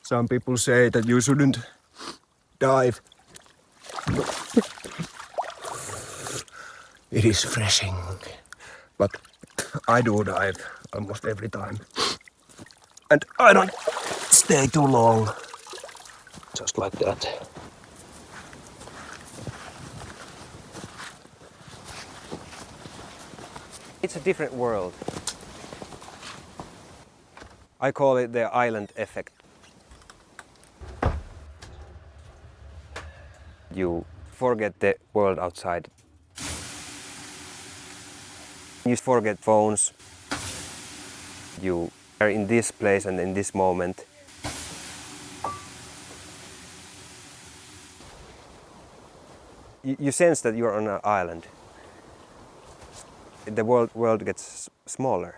Some people say that you shouldn't dive. It is refreshing, but I do dive almost every time. And I don't stay too long. Just like that. It's a different world. I call it the island effect. You forget the world outside. You forget phones. You are in this place and in this moment. You sense that you're on an island. The world gets smaller.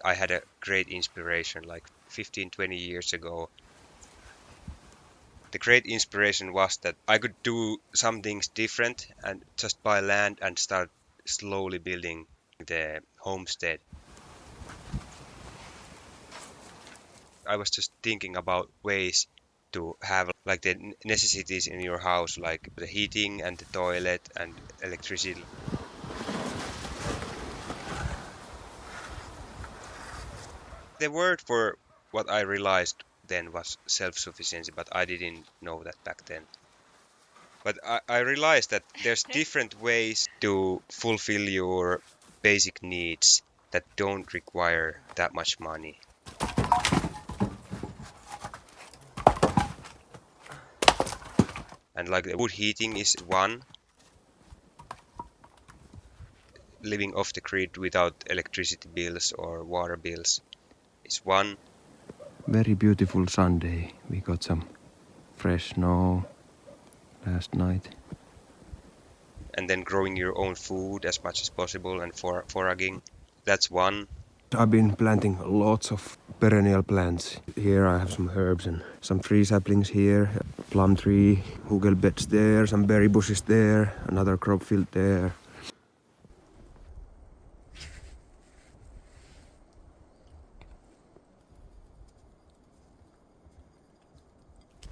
I had a great inspiration like 15-20 years ago. The great inspiration was that I could do some things different and just buy land and start slowly building the homestead. I was just thinking about ways to have like the necessities in your house, like the heating and the toilet and electricity. The word for what I realized then was self-sufficiency, but I didn't know that back then. But I realized that there's different ways to fulfill your basic needs that don't require that much money. And like the wood heating is one. Living off the grid without electricity bills or water bills is one. Very beautiful Sunday. We got some fresh snow last night. And then growing your own food as much as possible and foraging, that's one. I've been planting lots of perennial plants. Here I have some herbs and some tree saplings here. Plum tree, hugel beds there, some berry bushes there, another crop field there.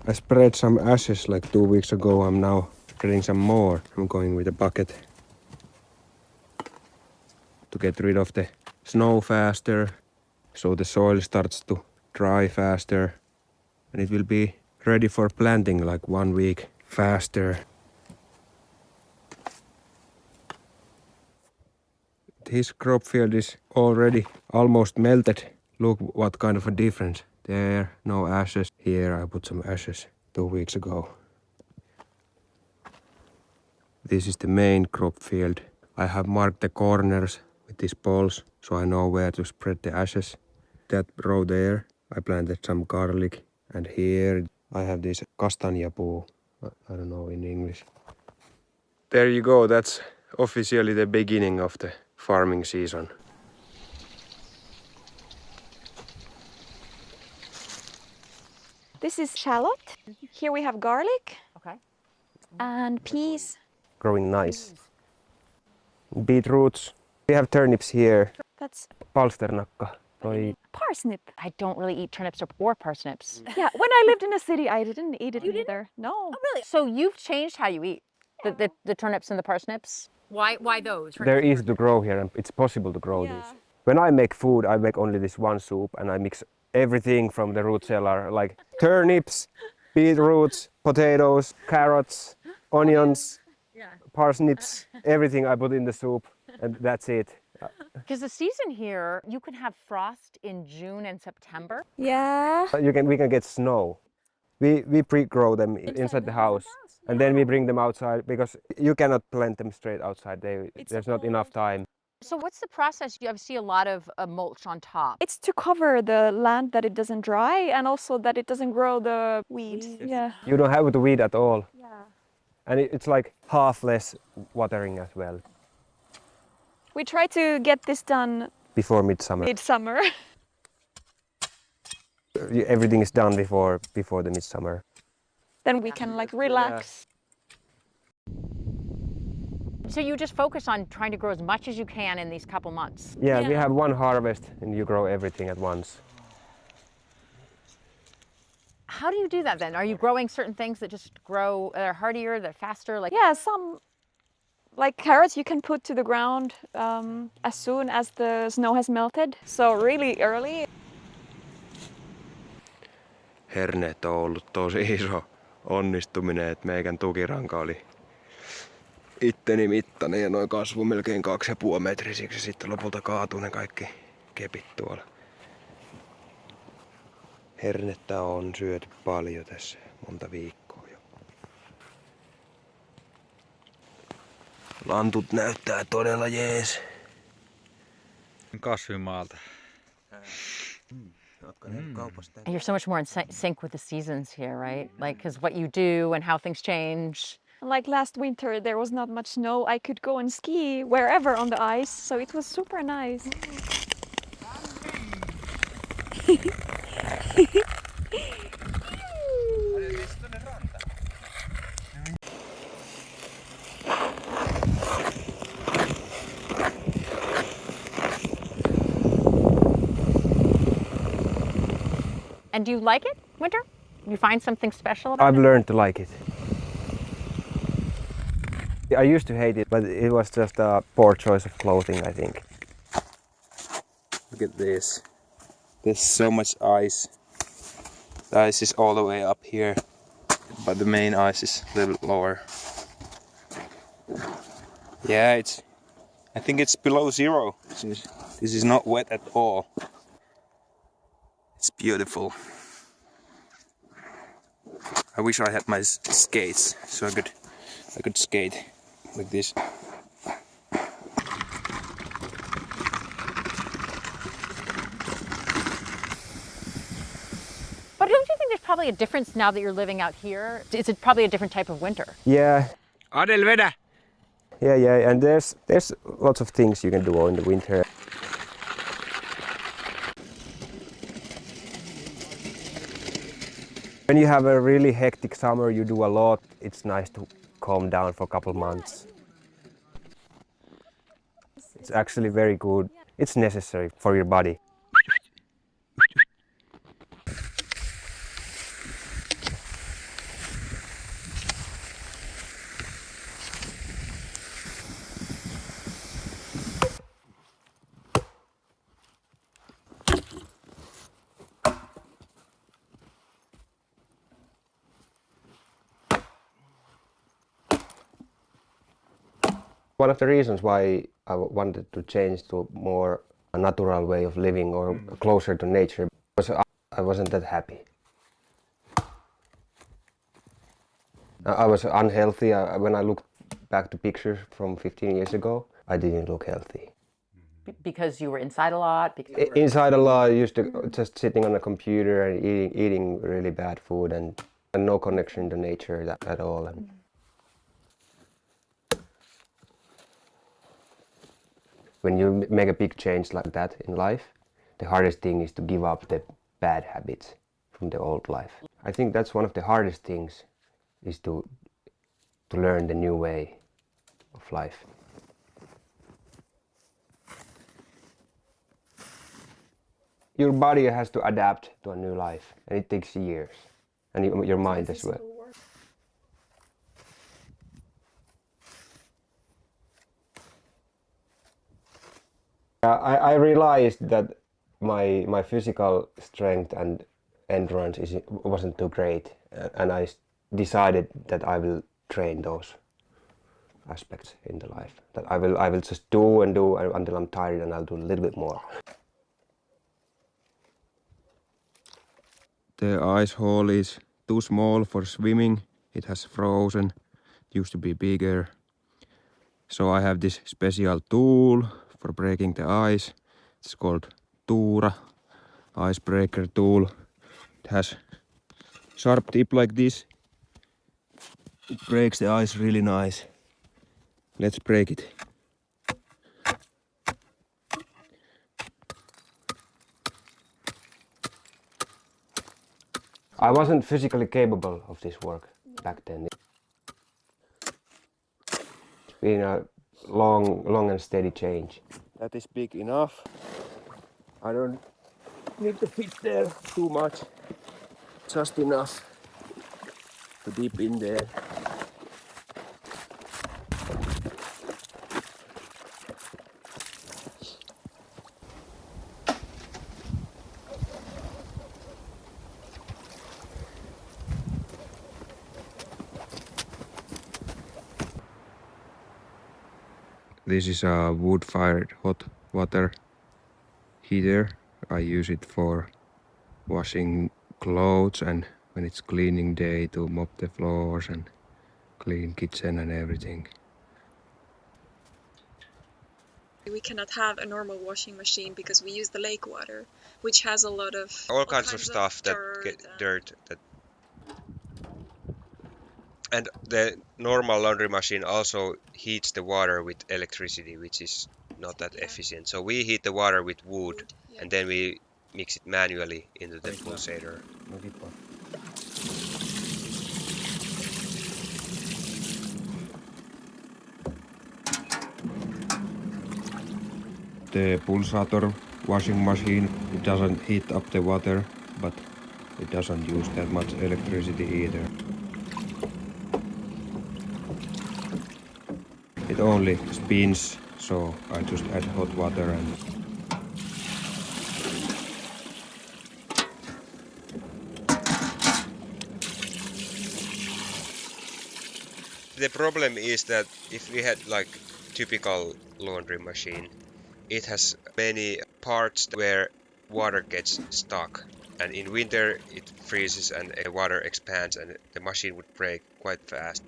I spread some ashes like 2 weeks ago. I'm now spreading some more. I'm going with a bucket to get rid of the snow faster, so the soil starts to dry faster, and it will be ready for planting like 1 week faster. This crop field is already almost melted. Look what kind of a difference. There, no ashes. Here I put some ashes 2 weeks ago. This is the main crop field. I have marked the corners with these poles, so I know where to spread the ashes. That row there, I planted some garlic. And here I have this kastanjapuu. I don't know in English. There you go, that's officially the beginning of the farming season. This is shallot. Here we have garlic. Okay. And peas. Growing nice. Beetroots. We have turnips here. That's Palsternakka. parsnip. I don't really eat turnips or parsnips. Yeah, when I lived in a city, I didn't eat it either. No. Oh, really? So you've changed how you eat the turnips and the parsnips? Why those? They're easy to grow here and it's possible to grow these. When I make food, I make only this one soup and I mix everything from the root cellar, like turnips, beetroots, potatoes, carrots, onions, parsnips, everything I put in the soup and that's it. Because the season here, you can have frost in June and September. Yeah. We can get snow. We pre-grow them inside the house and then we bring them outside because you cannot plant them straight outside. There's not enough time. So what's the process? I see a lot of mulch on top. It's to cover the land that it doesn't dry and also that it doesn't grow the weeds. Yeah. You don't have to weed at all. Yeah. And it's like half less watering as well. We try to get this done Before midsummer. midsummer. Everything is done before the midsummer. Then we can like relax. So you just focus on trying to grow as much as you can in these couple months. Yeah, we Yeah. have one harvest and you grow everything at once. How do you do that then? Are you growing certain things that just grow, they're hardier, they're faster? Like Yeah, some like carrots you can put to the ground as soon as the snow has melted. So really early. Herneet on ollut tosi iso onnistuminen, että meikän tukiranka oli itteni mittainen ja noin kasvu melkein 2,5 metrisiksi. Sitten lopulta kaatuu ne kaikki kepit tuolla. Hernettä on syöty paljon tässä, monta viikkoa jo. Lantut näyttää todella jees. Kasvimaalta. And you're so much more in sync with the seasons here, right? Like, because what you do and how things change. Like last winter, there was not much snow. I could go and ski wherever on the ice, so it was super nice. And do you like it, winter? You find something special about I've it? learned to like it. I used to hate it, but it was just a poor choice of clothing, I think. Look at this. There's so much ice. The ice is all the way up here, but the main ice is a little lower. Yeah, I think it's below zero. This is not wet at all. It's beautiful. I wish I had my skates so I could skate like this. But don't you think there's probably a difference now that you're living out here? Is it probably a different type of winter? Yeah. Adel, vedä! Yeah, and there's lots of things you can do in the winter. When you have a really hectic summer, you do a lot. It's nice to calm down for a couple months. It's actually very good. It's necessary for your body. One of the reasons why I wanted to change to more a natural way of living or closer to nature was I wasn't that happy. I was unhealthy. When I looked back to pictures from 15 years ago, I didn't look healthy. Because you were inside a lot? Inside a lot, I used to just sitting on a computer and eating really bad food and no connection to nature at all. And when you make a big change like that in life, the hardest thing is to give up the bad habits from the old life. I think that's one of the hardest things, is to learn the new way of life. Your body has to adapt to a new life, and it takes years, and your mind as well. I realized that my physical strength and endurance wasn't too great, and I decided that I will train those aspects in the life. That I will just do until I'm tired, and I'll do a little bit more. The ice hole is too small for swimming. It has frozen. It used to be bigger. So I have this special tool for breaking the ice. It's called Tuura, icebreaker tool. It has sharp tip like this. It breaks the ice really nice. Let's break it. I wasn't physically capable of this work back then. It's been a long and steady change. That is big enough. I don't need to fit there too much. Just enough to dip in there. This is a wood-fired hot water heater. I use it for washing clothes and when it's cleaning day to mop the floors and clean kitchen and everything. We cannot have a normal washing machine because we use the lake water, which has a lot of All kinds of stuff that get dirt. And the normal laundry machine also heats the water with electricity, which is not that efficient. So we heat the water with wood, and then we mix it manually into the pulsator. The pulsator washing machine, it doesn't heat up the water, but it doesn't use that much electricity either. It only spins, so I just add hot water and The problem is that if we had like typical laundry machine, it has many parts where water gets stuck. And in winter it freezes and the water expands and the machine would break quite fast.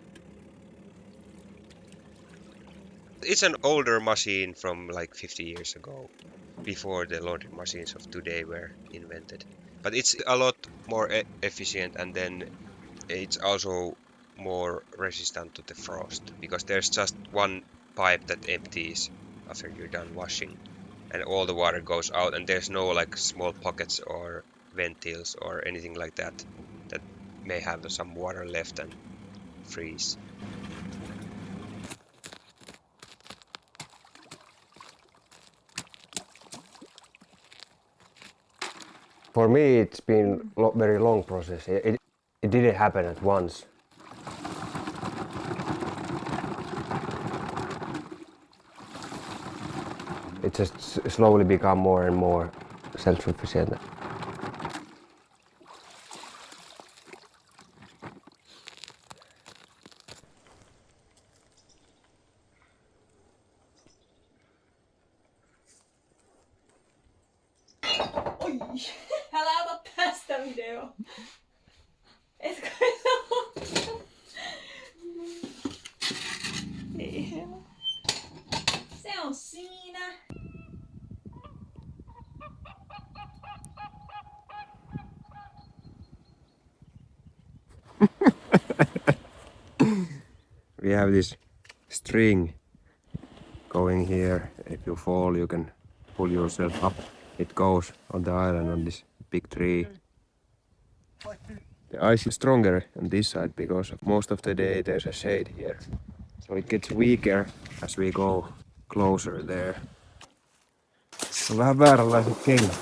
It's an older machine from like 50 years ago, before the laundry machines of today were invented. But it's a lot more efficient, and then it's also more resistant to the frost because there's just one pipe that empties after you're done washing and all the water goes out, and there's no like small pockets or ventils or anything like that that may have some water left and freeze. for me it's been a very long process. It didn't happen at once. It just slowly become more and more self-sufficient. Oj! Älä ota tästä video. Etkö ota? Ei. Se on siinä. We have this string going here. If you fall, you can pull yourself up. It goes on the island on this big tree. The ice is stronger on this side because most of the day there's a shade here. So it gets weaker as we go closer there. Se on vähän vääränlaiset kengät.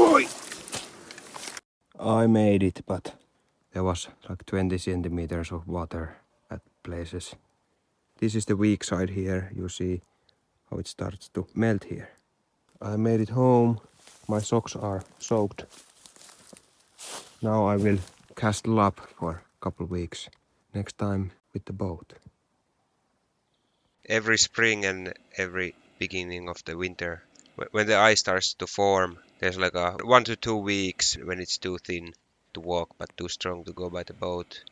Oi! I made it, but there was like 20 centimeters of water at places. This is the weak side here. You see how it starts to melt here. I made it home. My socks are soaked. Now I will castle up for a couple weeks. Next time with the boat. Every spring and every beginning of the winter, when the ice starts to form, there's like a 1 to 2 weeks when it's too thin to walk but too strong to go by the boat.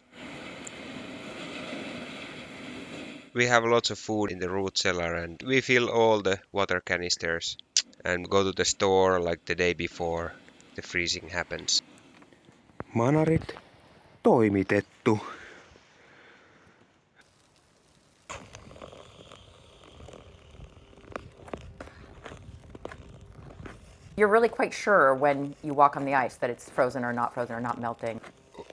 We have lots of food in the root cellar and we fill all the water canisters and go to the store like the day before the freezing happens. Manarit toimitettu. You're really quite sure when you walk on the ice that it's frozen or not melting.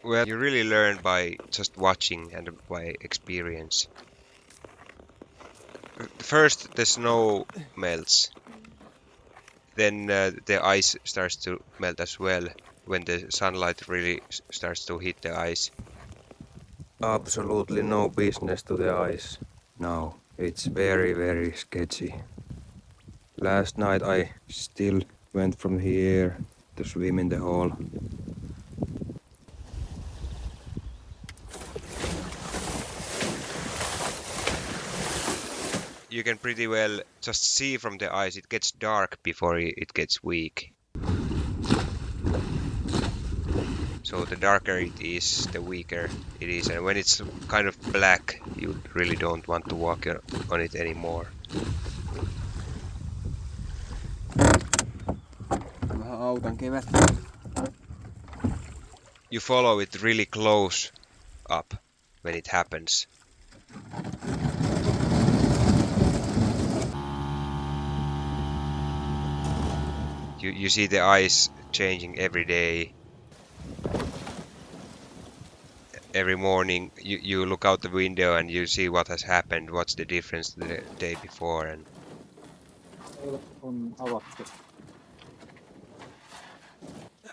Well, you really learn by just watching and by experience. First, the snow melts. Then the ice starts to melt as well when the sunlight really starts to hit the ice. Absolutely no business to the ice. No, it's very, very sketchy. Last night I still went from here to swim in the hall. You can pretty well just see from the ice, it gets dark before it gets weak. So the darker it is, the weaker it is. And when it's kind of black, you really don't want to walk on it anymore. Vähän autan kevät. You follow it really close up when it happens. You see the ice changing every day. Every morning you look out the window and you see what has happened, what's the difference to the day before. And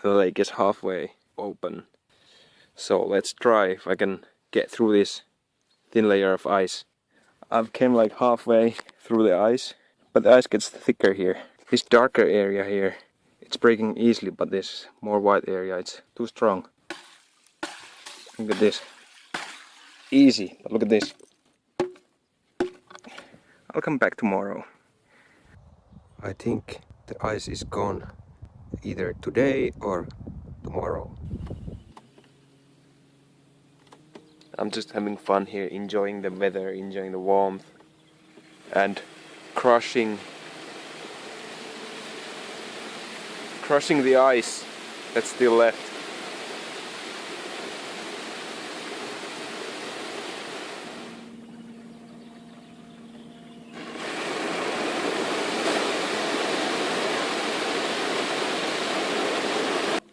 The lake is halfway open. So let's try if I can get through this thin layer of ice. I've came like halfway through the ice, but the ice gets thicker here. This darker area here, it's breaking easily, but this more white area, it's too strong. Look at this. Easy, but look at this. I'll come back tomorrow. I think the ice is gone either today or tomorrow. I'm just having fun here, enjoying the weather, enjoying the warmth, and crushing the ice that's still left.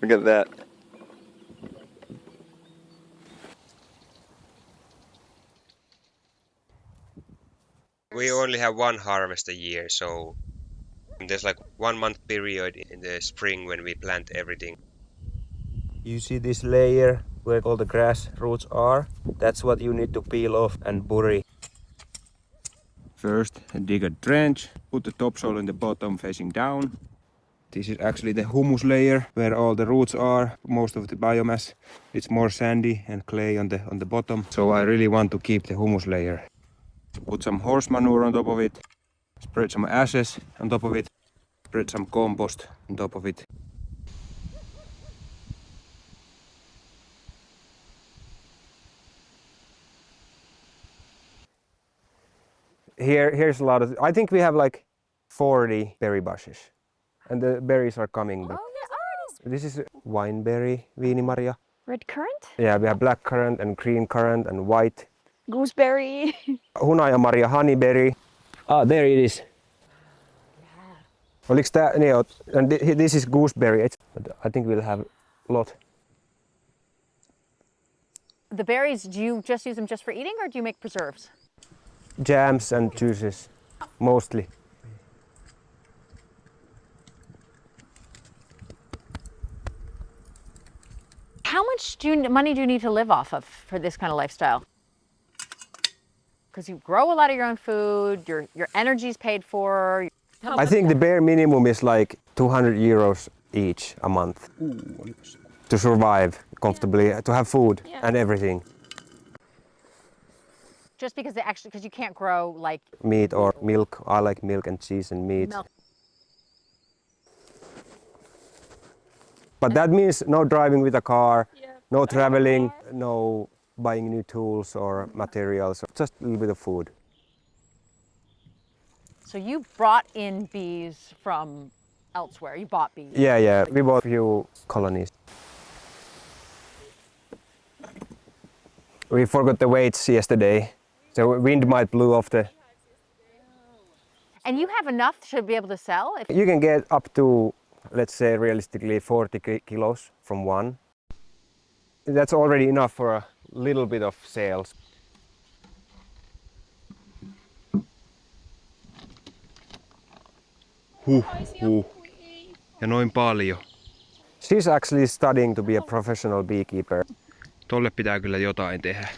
Look at that. we only have one harvest a year, so there's like 1 month period in the spring when we plant everything. You see this layer where all the grass roots are? That's what you need to peel off and bury. First, dig a trench, put the topsoil in the bottom facing down. This is actually the humus layer where all the roots are, most of the biomass. It's more sandy and clay on the bottom, so I really want to keep the humus layer. Put some horse manure on top of it, spread some ashes on top of it, spread some compost on top of it. Here's a lot of, I think we have like 40 berry bushes. And the berries are coming back. This is wineberry, viinimarja. Red currant, Yeah, we have black currant and green currant and white. gooseberry. Hunajamarja, honeyberry. Ah, there it is. Oliks tää, niin, and this is gooseberry. I think we'll have a lot. The berries, do you just use them just for eating or do you make preserves? Jams and juices, mostly. How much money do you need to live off of for this kind of lifestyle? Because you grow a lot of your own food, your energy's paid for. I think the bare minimum is like 200 euros each a month to survive comfortably, to have food and everything. Just because because you can't grow like Meat or milk. I like milk and cheese and meat. milk. But that means no driving with a car, no traveling, no buying new tools or materials, just a little bit of food. So you brought in bees from elsewhere. You bought bees. Yeah, we bought a few colonies. We forgot the weights yesterday, so wind might blow off the... And you have enough to be able to sell? You can get up to, let's say realistically, 40 kilos from one. That's already enough for a little bit of sales. Ja noin paljon. She's actually studying to be a professional beekeeper. Tolle pitää kyllä jotain tehdä.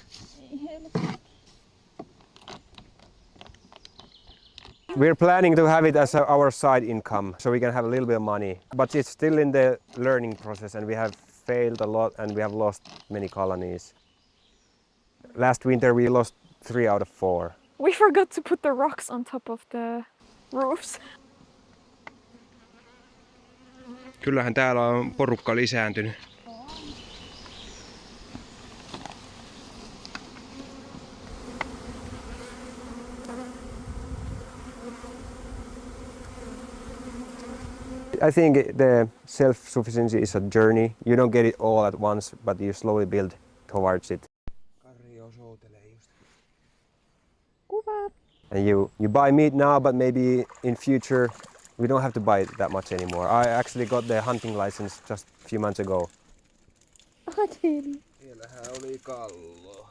We're planning to have it as our side income, so we can have a little bit of money. But it's still in the learning process, and we have failed a lot, and we have lost many colonies. Last winter we lost 3 out of 4. We forgot to put the rocks on top of the roofs. Kyllähän täällä on porukka lisääntynyt. I think the self-sufficiency is a journey. You don't get it all at once, but you slowly build towards it. And you buy meat now, but maybe in future we don't have to buy it that much anymore. I actually got the hunting license just a few months ago. Siellähän oli kallo.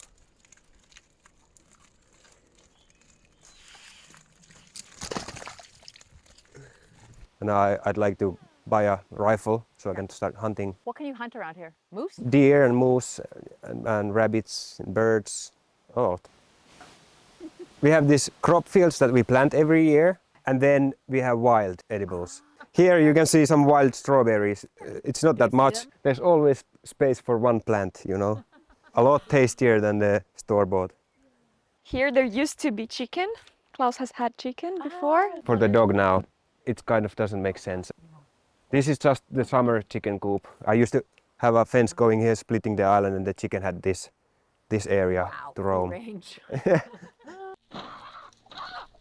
And I'd like to buy a rifle so I can start hunting What can you hunt around here? Moose? deer and moose and rabbits and birds. Oh. We have these crop fields that we plant every year, and then we have wild edibles. Here you can see some wild strawberries. It's not that much. There's always space for one plant, you know. A lot tastier than the store-bought. Here there used to be chicken. Klaus has had chicken before. For the dog now, it kind of doesn't make sense. This is just the summer chicken coop. I used to have a fence going here splitting the island, and the chicken had this area to roam. Range.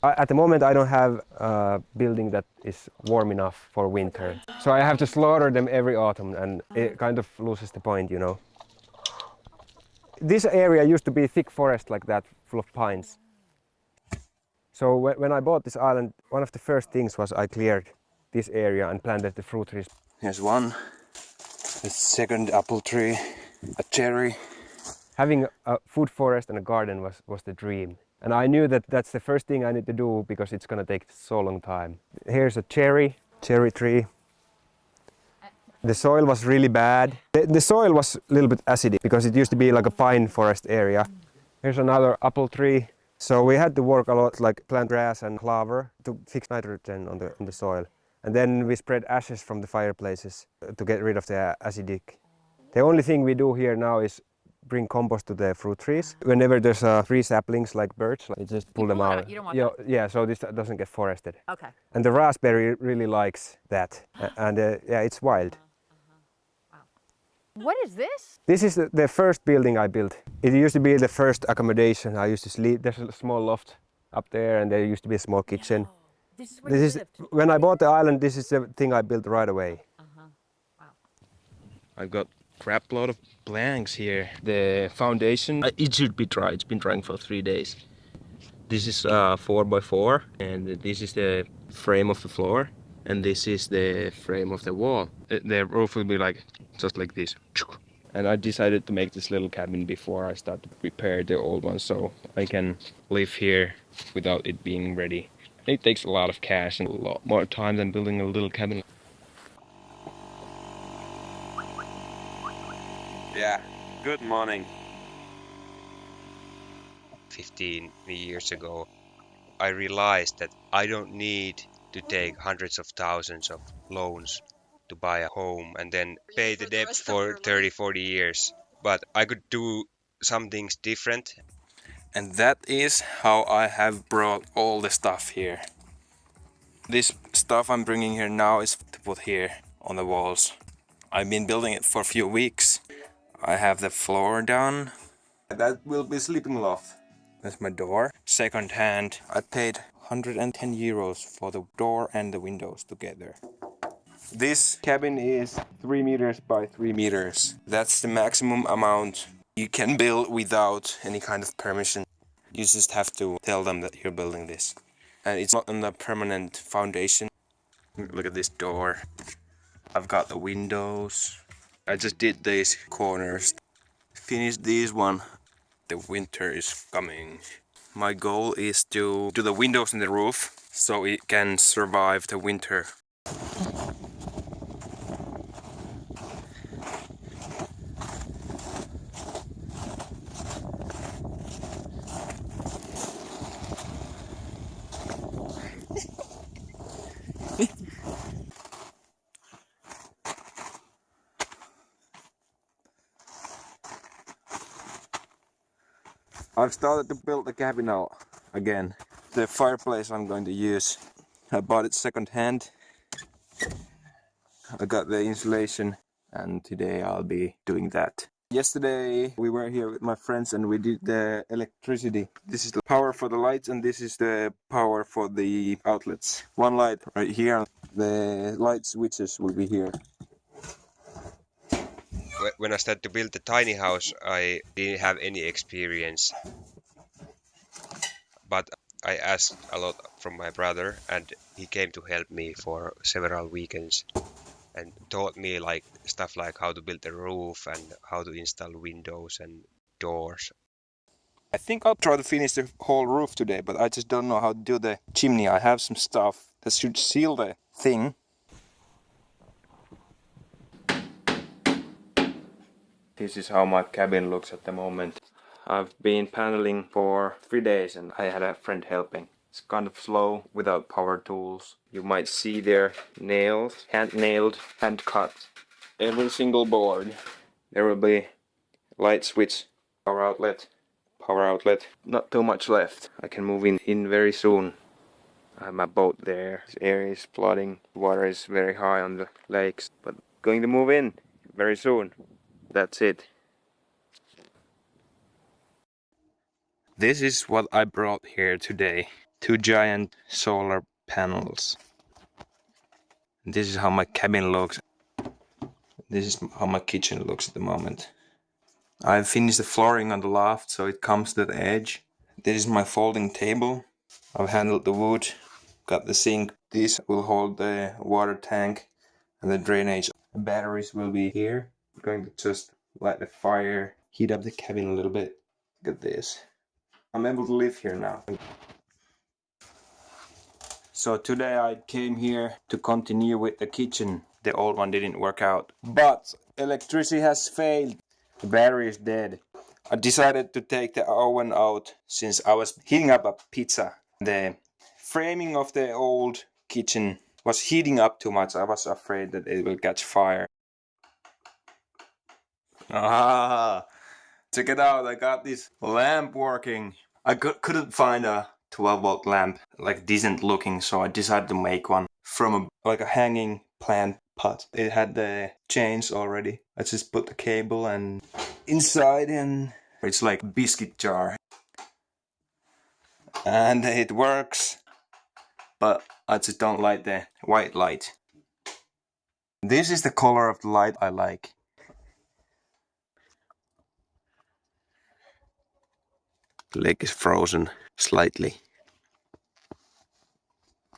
At the moment I don't have a building that is warm enough for winter. So I have to slaughter them every autumn, and it kind of loses the point, you know. This area used to be thick forest like that, full of pines. So when I bought this island, one of the first things was I cleared this area and planted the fruit trees. Here's one. The second apple tree. A cherry. Having a food forest and a garden was the dream. And I knew that that's the first thing I need to do because it's gonna take so long time. Here's a cherry tree. The soil was really bad. The soil was a little bit acidic because it used to be like a pine forest area. Here's another apple tree. So we had to work a lot, like plant grass and clover to fix nitrogen on the soil. And then we spread ashes from the fireplaces to get rid of the acidic. The only thing we do here now is bring compost to the fruit trees. Whenever there's tree saplings like birds, we just pull them out. You don't want that. Yeah, so this doesn't get forested. Okay. And the raspberry really likes that. And yeah, it's wild. What is this? This is the first building I built. It used to be the first accommodation. I used to sleep. There's a small loft up there, and there used to be a small kitchen. This is where you lived? When I bought the island, this is the thing I built right away. I've got crap load of blanks here. The foundation, it should be dry. It's been drying for 3 days. This is 4x4, and this is the frame of the floor, and this is the frame of the wall. The roof will be like just like this. And I decided to make this little cabin before I start to prepare the old one, so I can live here without it being ready. It takes a lot of cash and a lot more time than building a little cabin. Yeah, good morning. 15 years ago, I realized that I don't need to take hundreds of thousands of loans to buy a home and then pay the debt for 30, 40 years. But I could do some things different. And that is how I have brought all the stuff here. This stuff I'm bringing here now is to put here on the walls. I've been building it for a few weeks. I have the floor done. That will be sleeping loft. That's my door. Second hand. I paid 110 euros for the door and the windows together. This cabin is 3 meters by 3 meters. That's the maximum amount you can build without any kind of permission. You just have to tell them that you're building this. And it's not on a permanent foundation. Look at this door. I've got the windows. I just did these corners. Finished this one. The winter is coming. My goal is to do the windows in the roof so it can survive the winter. I've started to build the cabin now again. The fireplace I'm going to use, I bought it second hand. I got the insulation and today I'll be doing that. Yesterday we were here with my friends and we did the electricity. This is the power for the lights and this is the power for the outlets. One light right here, the light switches will be here. When I started to build the tiny house, I didn't have any experience. But I asked a lot from my brother and he came to help me for several weekends and taught me like stuff like how to build the roof and how to install windows and doors. I think I'll try to finish the whole roof today, but I just don't know how to do the chimney. I have some stuff that should seal the thing. This is how my cabin looks at the moment. I've been paneling for 3 days and I had a friend helping. It's kind of slow without power tools. You might see there nails, hand nailed, hand cut. Every single board. There will be light switch, power outlet. Not too much left. I can move in very soon. I have my boat there. This area is flooding. Water is very high on the lakes. But going to move in very soon. That's it. This is what I brought here today. 2 giant solar panels. This is how my cabin looks. This is how my kitchen looks at the moment. I've finished the flooring on the loft so it comes to the edge. This is my folding table. I've handled the wood, got the sink. This will hold the water tank and the drainage. The batteries will be here. I'm going to just light the fire, heat up the cabin a little bit. Look at this. I'm able to live here now. So today I came here to continue with the kitchen. The old one didn't work out. But electricity has failed. The battery is dead. I decided to take the oven out since I was heating up a pizza. The framing of the old kitchen was heating up too much. I was afraid that it will catch fire. Ah, check it out. I got this lamp working. I couldn't find a 12-volt lamp, like decent looking, so I decided to make one from a hanging plant pot. It had the chains already. I just put the cable and inside and it's like a biscuit jar. And it works, but I just don't like the white light. This is the color of the light I like. The lake is frozen slightly.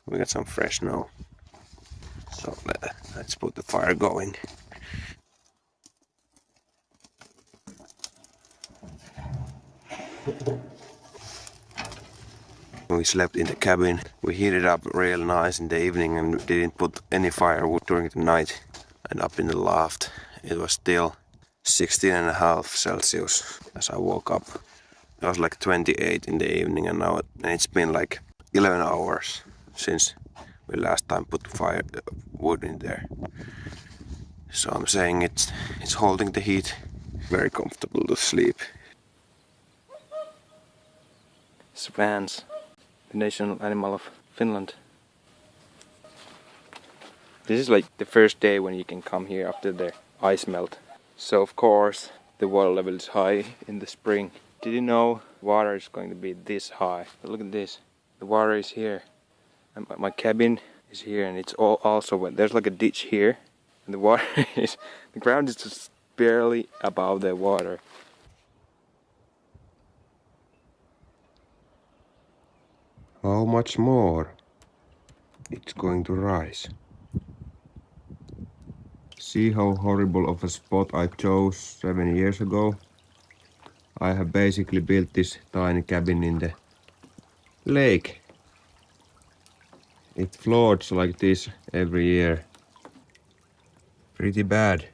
We got some fresh snow. So let's put the fire going. We slept in the cabin. We heated up real nice in the evening and didn't put any firewood during the night. And up in the loft it was still 16.5 Celsius as I woke up. It was like 28 in the evening and now it's been like 11 hours since we last time put wood in there. So I'm saying it's holding the heat. Very comfortable to sleep. Swans, the national animal of Finland. This is like the first day when you can come here after the ice melt. So of course the water level is high in the spring. Did you know water is going to be this high? But look at this. The The water is here. And my cabin is here, and it's also wet. There's like a ditch here, and the water is, the ground is just barely above the water. How much more it's going to rise? See how horrible of a spot I chose 7 years ago? I have basically built this tiny cabin in the lake. It floods like this every year. Pretty bad.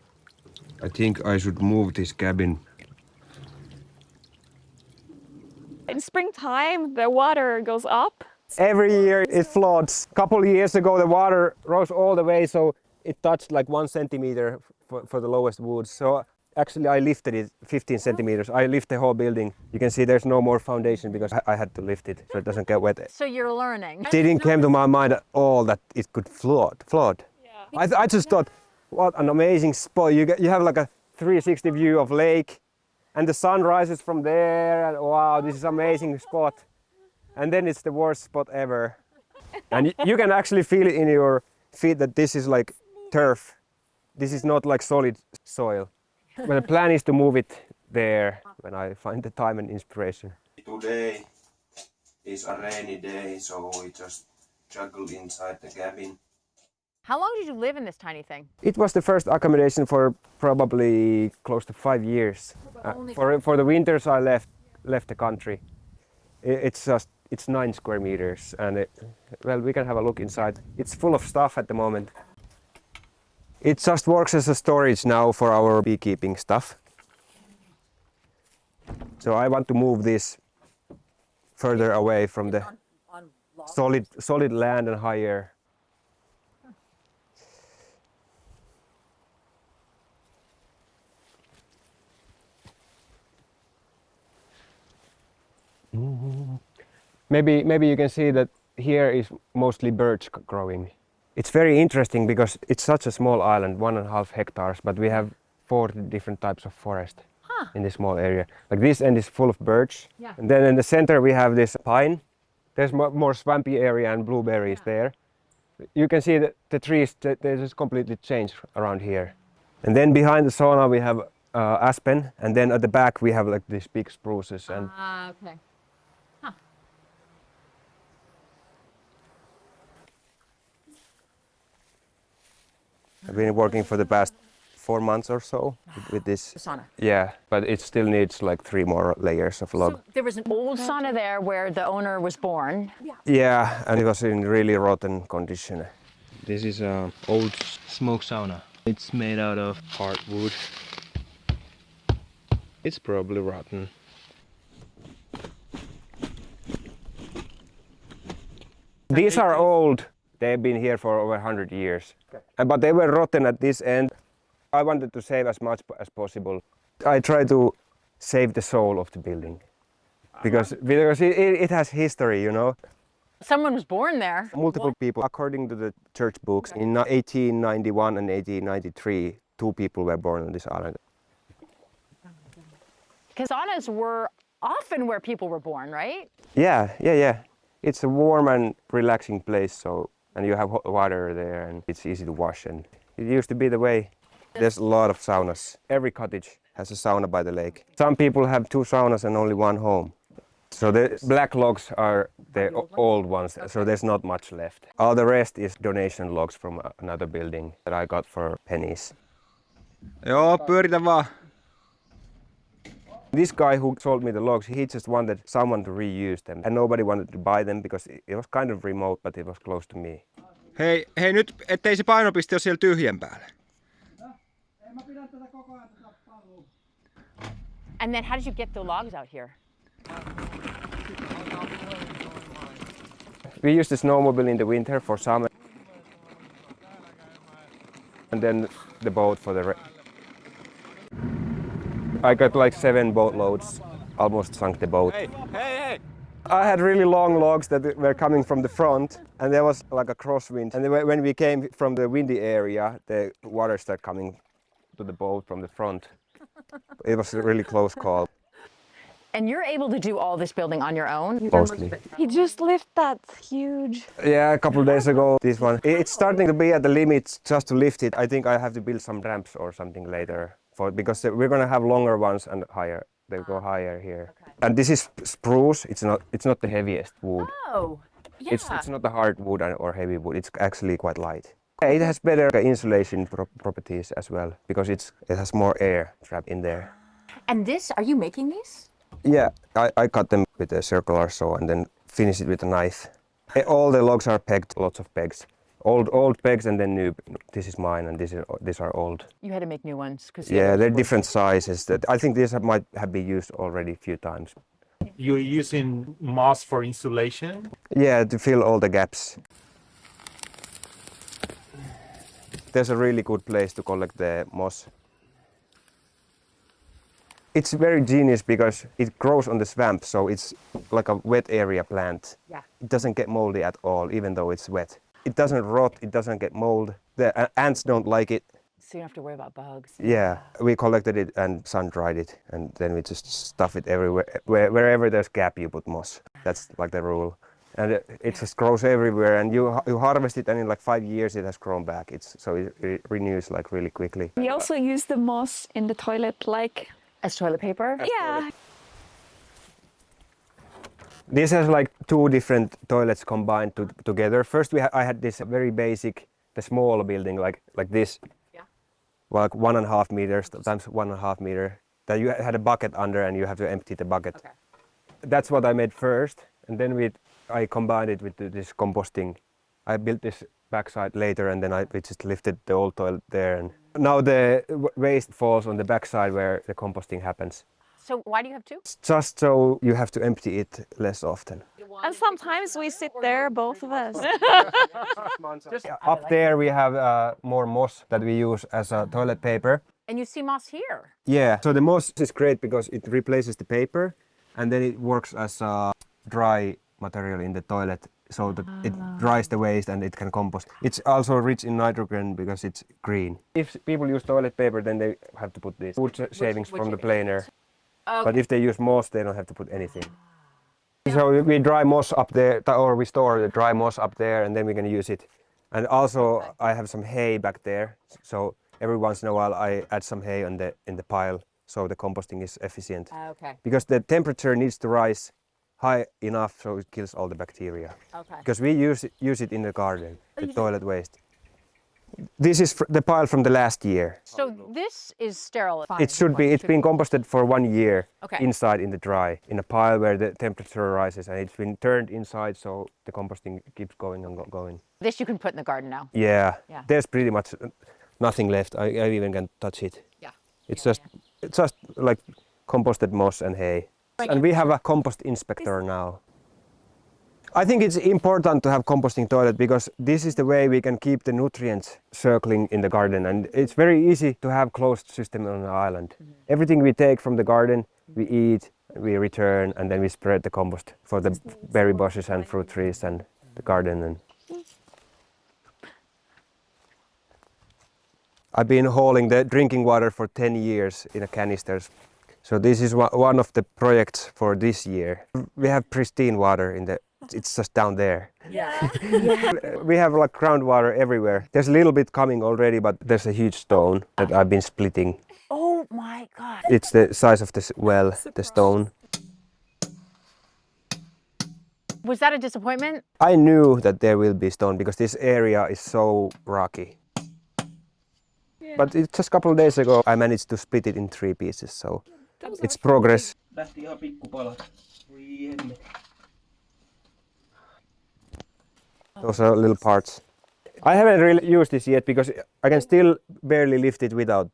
I think I should move this cabin. In springtime, the water goes up. Every year it floods. A couple of years ago the water rose all the way, so it touched like 1 centimeter for the lowest woods. So actually I lifted it 15 centimeters. I lift the whole building. You can see there's no more foundation because I had to lift it so it doesn't get wet. So you're learning. It didn't come to my mind at all that it could flood. Yeah. I just thought, what an amazing spot. You have like a 360 view of lake, and the sun rises from there, and wow, this is amazing spot. And then it's the worst spot ever. And you can actually feel it in your feet that this is like turf. This is not like solid soil. But the plan is to move it there when I find the time and inspiration. Today is a rainy day, so we just juggle inside the cabin. How long did you live in this tiny thing? It was the first accommodation for probably close to 5 years. For the winters I left the country. It's 9 square meters, and well, we can have a look inside. It's full of stuff at the moment. It just works as a storage now for our beekeeping stuff. So I want to move this further away from the solid land and higher. Maybe you can see that here is mostly birch growing. It's very interesting because it's such a small island, 1.5 hectares, but we have 40 different types of forest in this small area. Like this end is full of birch, and then in the center we have this pine. There's more swampy area and blueberries there. You can see that the trees, they just completely changed around here. And then behind the sauna we have aspen, and then at the back we have like these big spruces. And Okay. I've been working for the past 4 months or so with this. Sauna. Yeah, but it still needs like 3 more layers of log. So there was an old sauna there where the owner was born. Yeah, and it was in really rotten condition. This is an old smoke sauna. It's made out of hardwood. It's probably rotten. These are old. They've been here for over 100 years. But they were rotten at this end. I wanted to save as much as possible. I try to save the soul of the building. Because it has history, you know. Someone was born there. Multiple people, according to the church books, in 1891 and 1893, 2 people were born on this island. Because saunas were often where people were born, right? Yeah. It's a warm and relaxing place, and you have hot water there, and it's easy to wash. And it used to be the way. There's a lot of saunas. Every cottage has a sauna by the lake. Some people have 2 saunas and only 1 home. So the black logs are the old ones, so there's not much left. All the rest is donation logs from another building that I got for pennies. Joo, pyöritä vaan. This guy who sold me the logs, he just wanted someone to reuse them, and nobody wanted to buy them because it was kind of remote, but it was close to me. Hei nyt, ettei se painopiste ole siellä tyhjän päällä. And then how did you get the logs out here? We use the snowmobile in the winter for summer, and then the boat for the I got like 7 boat loads, almost sunk the boat. Hei! I had really long logs that were coming from the front, and there was like a crosswind. And then when we came from the windy area, the water started coming to the boat from the front. It was a really close call. And you're able to do all this building on your own? Mostly. He just lifted that huge. Yeah, a couple of days ago, this one. It's starting to be at the limits just to lift it. I think I have to build some ramps or something later because we're gonna have longer ones and higher. They go higher here. Okay. And this is spruce. It's not the heaviest wood. Oh, yeah. It's not the hard wood or heavy wood. It's actually quite light. It has better insulation properties as well because it has more air trapped in there. And this, are you making these? Yeah, I cut them with a circular saw and then finish it with a knife. All the logs are pegged, lots of pegs. Old pegs and then new. This is mine and these are old. You had to make new ones. Yeah, they're different sizes. I think these might have been used already a few times. You're using moss for insulation? Yeah, to fill all the gaps. There's a really good place to collect the moss. It's very genius because it grows on the swamp, so it's like a wet area plant. Yeah. It doesn't get moldy at all, even though it's wet. It doesn't rot, it doesn't get mold. The ants don't like it. So you don't have to worry about bugs. Yeah, we collected it and sun-dried it, and then we just stuff it everywhere. Wherever there's gap, you put moss. That's like the rule. And it just grows everywhere, and you harvest it, and in like 5 years it has grown back. So it renews like really quickly. We also use the moss in the toilet, like As toilet paper? yeah. This has like 2 different toilets combined together. First, I had this very basic, the small building like this. Yeah. Like 1.5 meters times 1.5 meter. That you had a bucket under, and you have to empty the bucket. Okay. That's what I made first, and then I combined it with this composting. I built this backside later, and then we just lifted the old toilet there, and now the waste falls on the backside where the composting happens. So why do you have 2? Just so you have to empty it less often. And sometimes we sit there, both of us. Up there we have more moss that we use as a toilet paper. And you see moss here. Yeah, so the moss is great because it replaces the paper, and then it works as a dry material in the toilet, so that it dries the waste and it can compost. It's also rich in nitrogen because it's green. If people use toilet paper, then they have to put these wood shavings from the planer. Okay. But if they use moss, they don't have to put anything. So we dry moss up there, or we store the dry moss up there, and then we can use it. And also I have some hay back there, so every once in a while I add some hay in the pile, so the composting is efficient. Okay. Because the temperature needs to rise high enough so it kills all the bacteria. Okay. Because we use it in the garden, the toilet waste. This is the pile from the last year. So this is sterile. It should be. It's been composted for 1 year Okay. inside in the dry, in a pile where the temperature rises, and it's been turned inside so the composting keeps going and going. This you can put in the garden now. Yeah, Yeah. there's pretty much nothing left. I even can't touch it. Yeah. It's just like composted moss and hay. And we have a compost inspector now. I think it's important to have composting toilet because this is the way we can keep the nutrients circling in the garden, and it's very easy to have closed system on an island. Everything we take from the garden, we eat, we return, and then we spread the compost for the berry bushes and fruit trees and the garden. And I've been hauling the drinking water for 10 years in a canisters. So this is one of the projects for this year. We have pristine water it's just down there. Yeah. We have like groundwater everywhere. There's a little bit coming already, but there's a huge stone that I've been splitting. Oh my God. It's the size of this well, the stone. Was that a disappointment? I knew that there will be stone because this area is so rocky. Yeah. But just a couple of days ago I managed to split it in 3 pieces, so it's progress. Those are little parts. I haven't really used this yet because I can still barely lift it without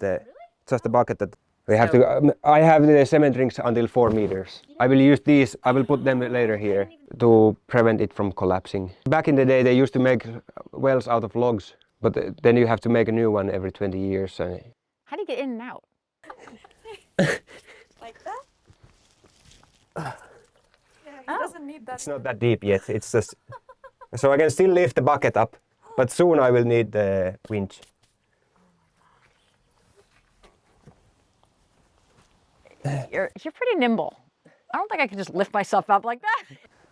just a bucket that we have to. I have the cement rings until 4 meters. I will use these. I will put them later here to prevent it from collapsing. Back in the day, they used to make wells out of logs, but then you have to make a new one every 20 years. How do you get in and out? Like that? Yeah, he doesn't need that. It's not that deep yet. It's just. So I can still lift the bucket up, but soon I will need the winch. You're pretty nimble. don't think I can just lift myself up like that.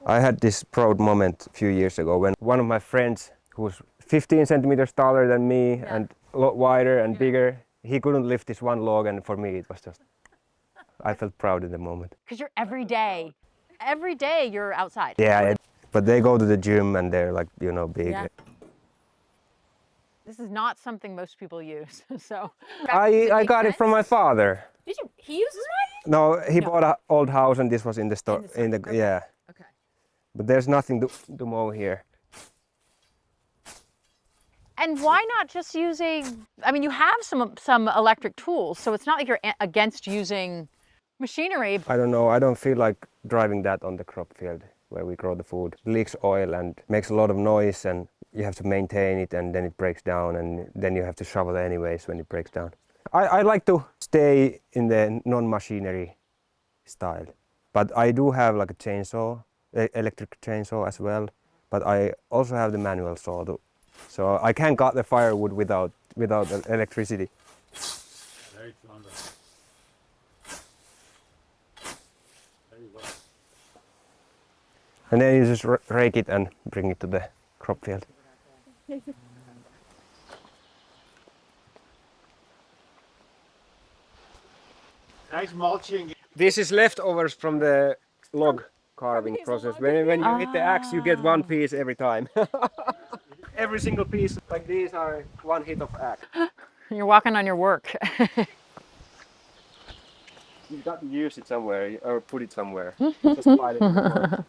I had this proud moment a few years ago when one of my friends, who was 15 centimeters taller than me and a lot wider and bigger, he couldn't lift this one log, and for me it was just, I felt proud in the moment. Because you're every day you're outside. Yeah, but they go to the gym and they're like, you know, big. Yeah. This is not something most people use, so. I got it from my father. Did you? He uses one? No, he bought an old house and this was in the store. Okay. Yeah. Okay. But there's nothing to mow here. And why not just using, I mean, you have some electric tools, so it's not like you're against using machinery. I don't know, I don't feel like driving that on the crop field where we grow the food. It leaks oil and makes a lot of noise, and you have to maintain it, and then it breaks down, and then you have to shovel anyways when it breaks down. I like to stay in the non-machinery style, but I do have like a chainsaw, electric chainsaw as well, but I also have the manual saw too. So I can cut the firewood without electricity. And then you just rake it and bring it to the crop field. Nice mulching. This is leftovers from the log carving process. When you hit the axe, you get one piece every time. Every single piece, like these, are one hit of axe. You're walking on your work. You've got to use it somewhere or put it somewhere. Just slide it in the forest.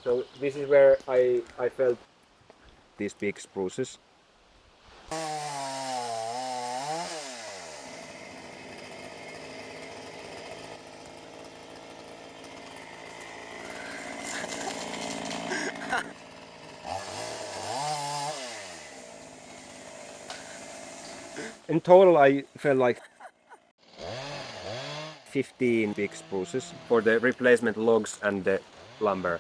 So this is where I felt these big spruces. In total, I felt like 15 big spruces for the replacement logs and the lumber.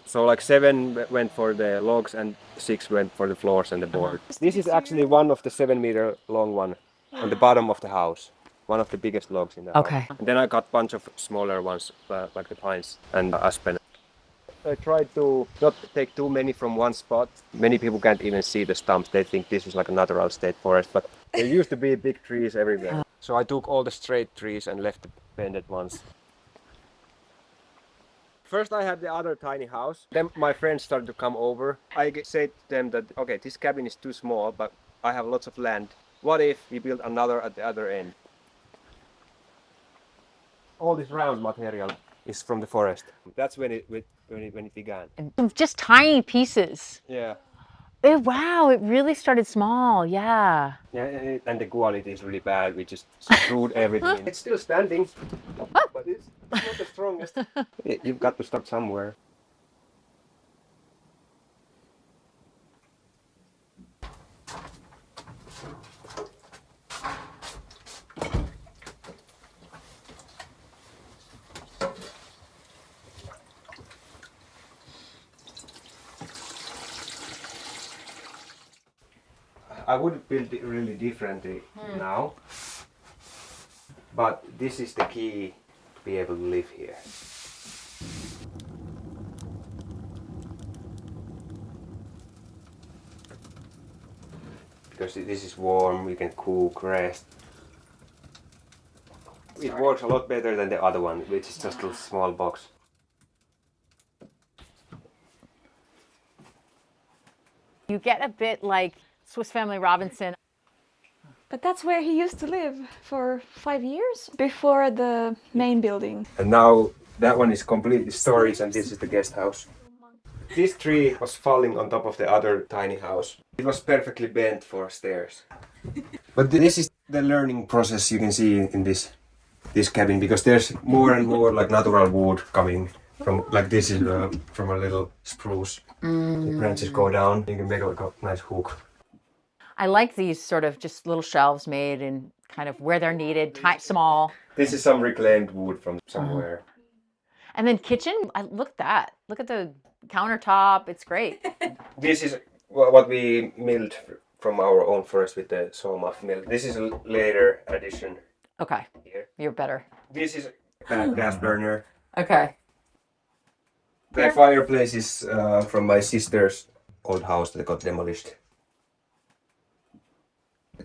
So like 7 went for the logs and 6 went for the floors and the board. This is actually one of the 7-meter long one on the bottom of the house. One of the biggest logs in the house. Okay. And then I got a bunch of smaller ones like the pines and aspen. I tried to not take too many from one spot. Many people can't even see the stumps. They think this is like a natural state forest, but there used to be big trees everywhere. So I took all the straight trees and left the bended ones. First I had the other tiny house. Then my friends started to come over. I said to them that, okay, this cabin is too small, but I have lots of land. What if we build another at the other end? All this round material is from the forest. That's when it began. Just tiny pieces. Yeah. Wow, it really started small, yeah. Yeah, and the quality is really bad. We just screwed everything. It's still standing, but it's not the strongest. You've got to start somewhere. I would build it really differently now, but this is the key to be able to live here. Because this is warm, we can cook, rest. It works a lot better than the other one, which is just a small box. You get a bit like Swiss Family Robinson. But that's where he used to live for 5 years before the main building. And now that one is completely storage, and this is the guest house. This tree was falling on top of the other tiny house. It was perfectly bent for stairs. But this is the learning process you can see in this cabin, because there's more and more like natural wood coming from, like this is from a little spruce. The branches go down, you can make like a nice hook. I like these sort of just little shelves made in kind of where they're needed, small. This is some reclaimed wood from somewhere. And then kitchen, look at that. Look at the countertop, it's great. This is what we milled from our own forest with the sauna mill. This is a later addition Okay, here. you're better. This is a gas burner. Okay. The fireplace is from my sister's old house that got demolished.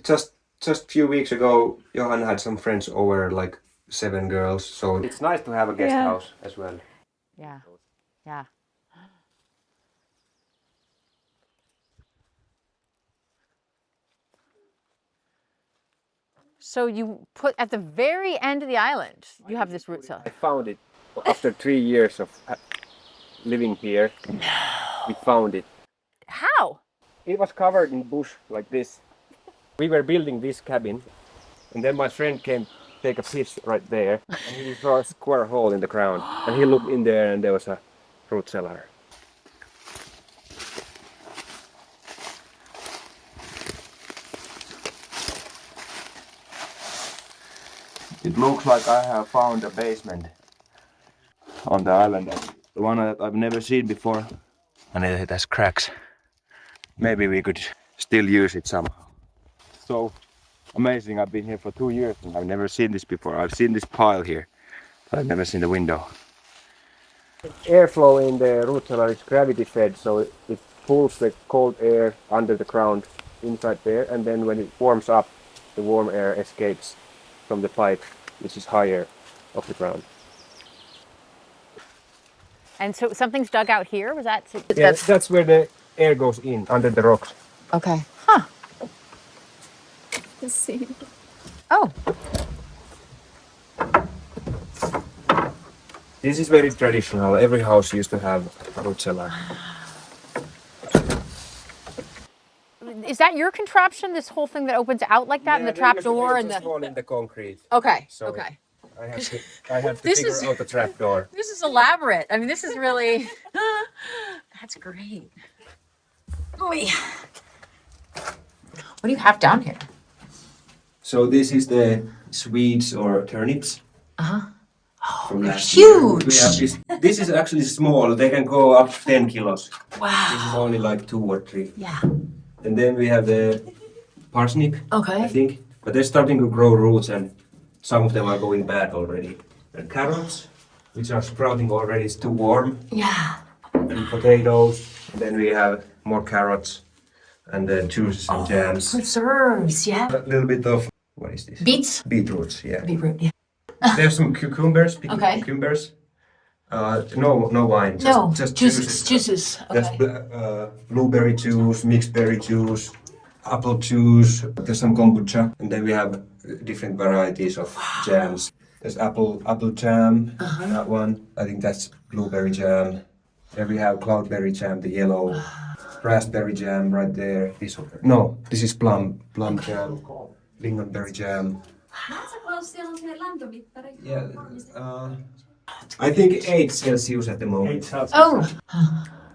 Just few weeks ago, Johanna had some friends over, like 7 girls. So it's nice to have a guest house as well. Yeah. Yeah. So you put at the very end of the island, you have this root cellar. I found it after 3 years of living here. We found it. How? It was covered in bush like this. We were building this cabin, and then my friend came take a piss right there, and he saw a square hole in the ground, and he looked in there, and there was a root cellar. It looks like I have found a basement on the island, the one that I've never seen before, and it has cracks. Maybe we could still use it somehow. So amazing, I've been here for 2 years and I've never seen this before. I've seen this pile here, but I've never seen the window. Airflow in the root cellar is gravity fed, so it pulls the cold air under the ground inside there, and then when it warms up, the warm air escapes from the pipe, which is higher off the ground. And so something's dug out here? Was that? Yeah, that's where the air goes in, under the rocks. Okay. Huh. Let's see. Oh. This is very traditional. Every house used to have a root cellar. Is that your contraption? This whole thing that opens out like that, and the trap door and the hole in the concrete. Okay. So okay. I have to This figure is- out the trap door. This is elaborate. I mean, this is really. That's great. Oy. What do you have down here? So this is the Swedes or turnips. Uh-huh. From they're last year. huge. We have this is actually small. They can go up 10 kilos. Wow. This is only like 2 or 3. Yeah. And then we have the parsnip, Okay. I think. But they're starting to grow roots and some of them are going bad already. And carrots, which are sprouting already, it's too warm. Yeah. And potatoes. And then we have more carrots and juices and jams. Preserves, yeah. A little bit of, what is this? Beets? Beetroots, yeah. Beetroot, yeah. There's some cucumbers, pickled Okay. cucumbers. No wine, just juices. Juices. There's Okay. blueberry juice, mixed berry juice, apple juice. There's some kombucha, and then we have different varieties of jams. There's apple jam, that one. I think that's blueberry jam. Then we have cloudberry jam, the yellow. Raspberry jam right there. This is plum jam. Lingonberry jam. Yeah, I think 8 Celsius at the moment. Oh.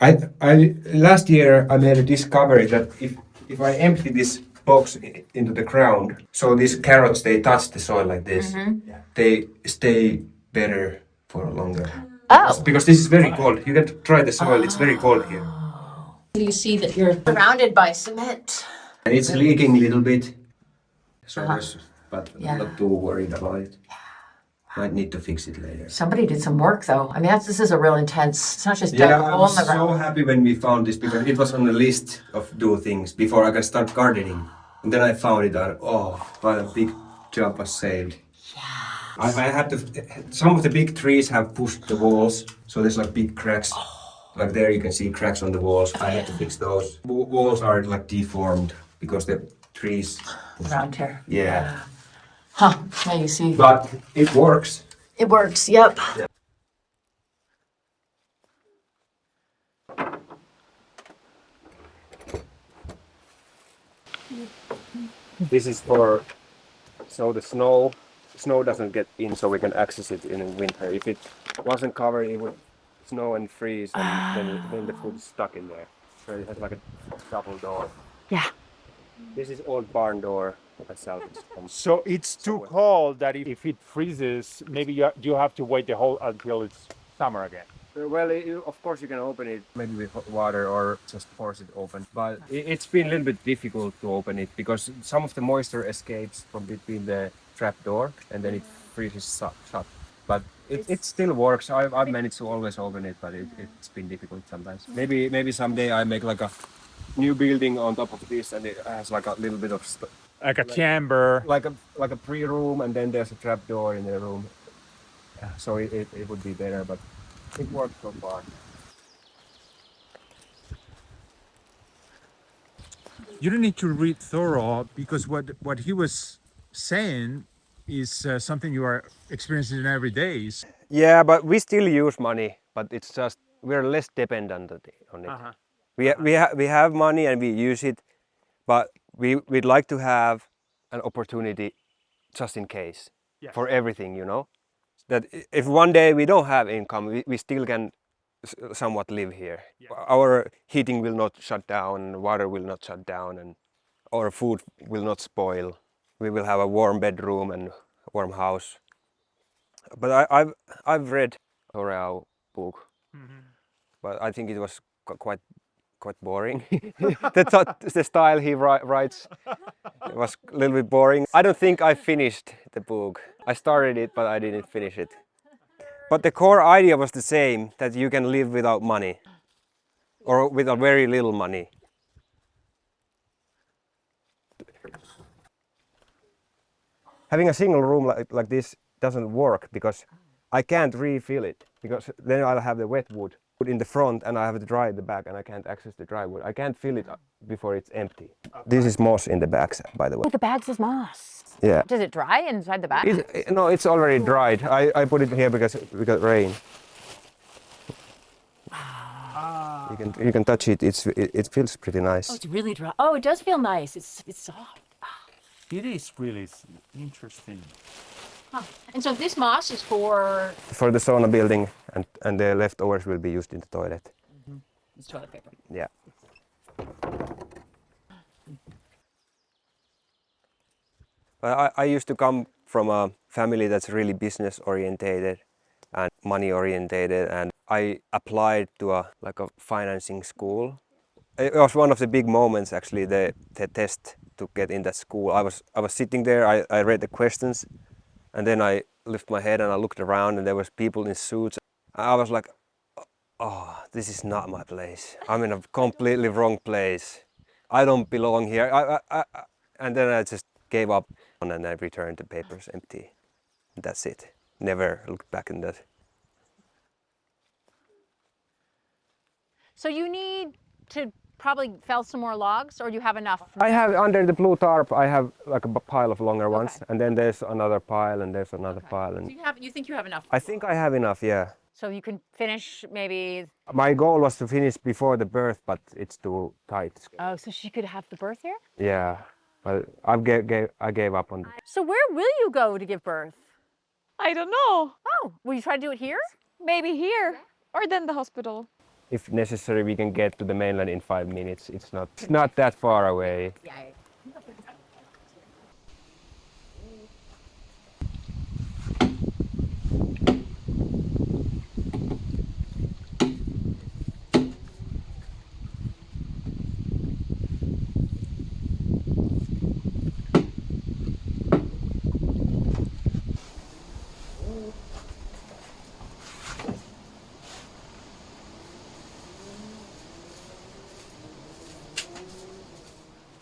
I last year I made a discovery that if I empty this box into the ground, so these carrots they touch the soil like this, they stay better for longer. Oh. Because this is very cold. You can try the soil. It's very cold here, You see that you're surrounded by cement. and it's leaking a little bit. So but I'm not too worried about it. Might need to fix it later. Somebody did some work, though. I mean, this is a real intense. It's not just Yeah, dug a I hole was in the so ground. happy when we found this because it was on the list of do things before I can start gardening. And then I found it and what a big job was saved. Yeah. I had to, some of the big trees have pushed the walls, so there's like big cracks. Like there you can see cracks on the walls. I had to fix those. Walls are like deformed because the trees. Around here. Yeah. Huh. Yeah, you see. But it works. It works, yep. This is for so the snow doesn't get in, so we can access it in winter. If it wasn't covered, it would snow and freeze, and then the food is stuck in there. So it has like a double door. Yeah. This is old barn door I salvaged from. So it's too cold that if it freezes, maybe you have to wait until it's summer again. Well, of course you can open it maybe with hot water or just force it open. But it's been a little bit difficult to open it because some of the moisture escapes from between the trap door and then it freezes shut. But it still works. I've managed to always open it, but it's been difficult sometimes. Maybe someday I make like a new building on top of this and it has like a little bit of Like a chamber. like a pre-room and then there's a trap door in the room. So it would be better, but it works so far. You don't need to read thorough because what he was saying is something you are experiencing every day. Yeah, but we still use money, but it's just we're less dependent on it. We have money and we use it, but we'd like to have an opportunity just in case for everything, you know. That if one day we don't have income, we still can somewhat live here. Our heating will not shut down, water will not shut down, and our food will not spoil. We will have a warm bedroom and warm house. But I've read Thoreau book, but I think it was quite boring. The style he writes was a little bit boring. I don't think I finished the book. I started it, but I didn't finish it. But the core idea was the same, that you can live without money or with a very little money. Having a single room like this doesn't work because I can't refill it because then I'll have the wet wood in the front and I have to dry at the back and I can't access the dry wood. I can't fill it before it's empty. This is moss in the bags, by the way. Oh, the bags is moss. Yeah. Does it dry inside the bag? No, it's already dried. I put it here because we got rain. You can touch it. It feels pretty nice. Oh, it's really dry. Oh, it does feel nice. It's soft. It is really interesting. Huh. And so this moss is for For the sauna building, and the leftovers will be used in the toilet. it's toilet paper. Yeah. I used to come from a family that's really business orientated and money orientated, and I applied to a financing school. It was one of the big moments actually, the test to get in that school. I was sitting there, I read the questions, and then I lifted my head and I looked around and there was people in suits. I was like, oh, this is not my place. I'm in a completely wrong place. I don't belong here. And then I just gave up and then I returned the papers empty. That's it. Never looked back in that. So you need to probably fell some more logs, or do you have enough? I have under the blue tarp, I have like a pile of longer ones, and then there's another pile and there's another pile. And So you think you have enough? I think I have enough, yeah. So you can finish maybe. My goal was to finish before the birth, but it's too tight. Oh, so she could have the birth here? Yeah, but I gave up on it. So where will you go to give birth? I don't know. Oh, will you try to do it here? Maybe here or then the hospital. If necessary, we can get to the mainland in 5 minutes. It's not that far away. Yeah.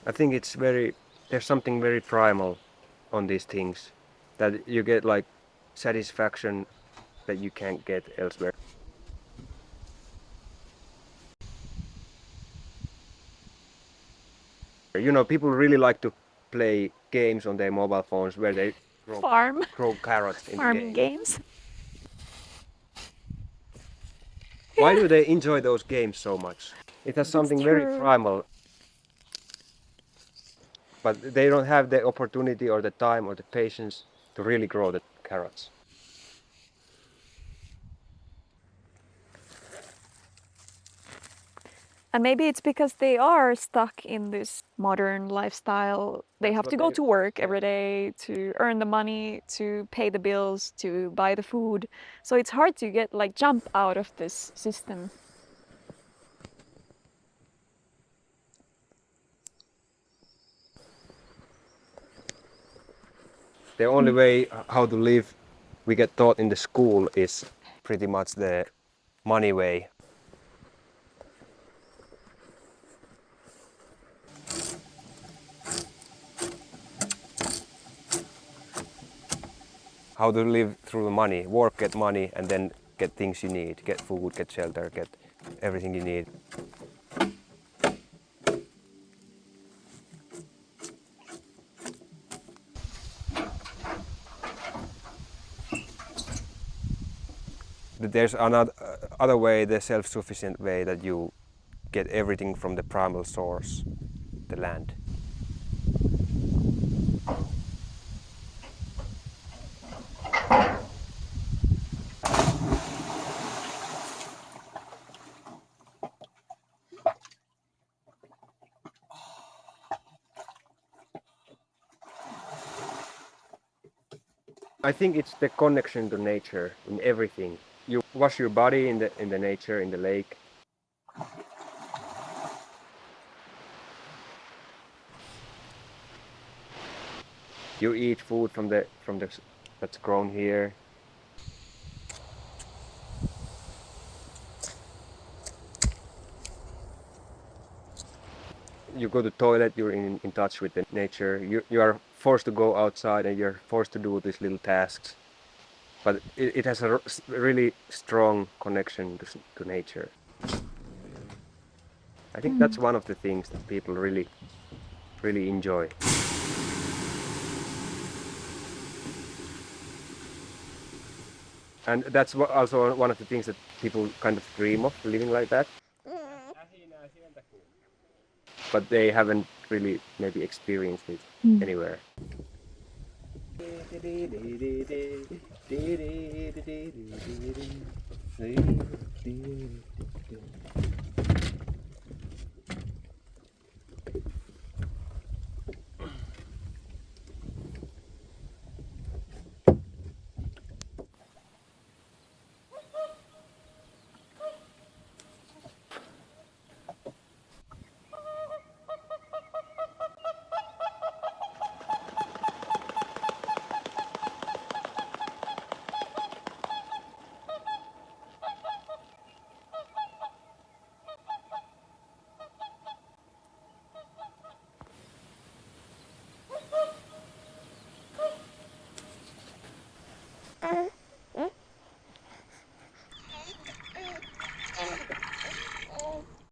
I think there's something very primal on these things, that you get like satisfaction that you can't get elsewhere. You know, people really like to play games on their mobile phones where they grow carrots in Farming the game. games. Why do they enjoy those games so much? It has something very primal. But they don't have the opportunity or the time or the patience to really grow the carrots. And maybe it's because they are stuck in this modern lifestyle. They That's have what to go they- to work yeah. every day to earn the money, to pay the bills, to buy the food. So it's hard to get like jump out of this system. The only way how to live we get taught in the school is pretty much the money way. How to live through the money, work, get money, and then get things you need, get food, get shelter, get everything you need. But there's another other way, the self-sufficient way, that you get everything from the primal source, the land. I think it's the connection to nature in everything. You wash your body in the nature, in the lake. You eat food from the that's grown here. You go to toilet, you're in touch with the nature. You are forced to go outside and you're forced to do these little tasks. But it has a really strong connection to nature. I think that's one of the things that people really enjoy. And that's also one of the things that people kind of dream of, living like that. But they haven't really maybe experienced it anywhere.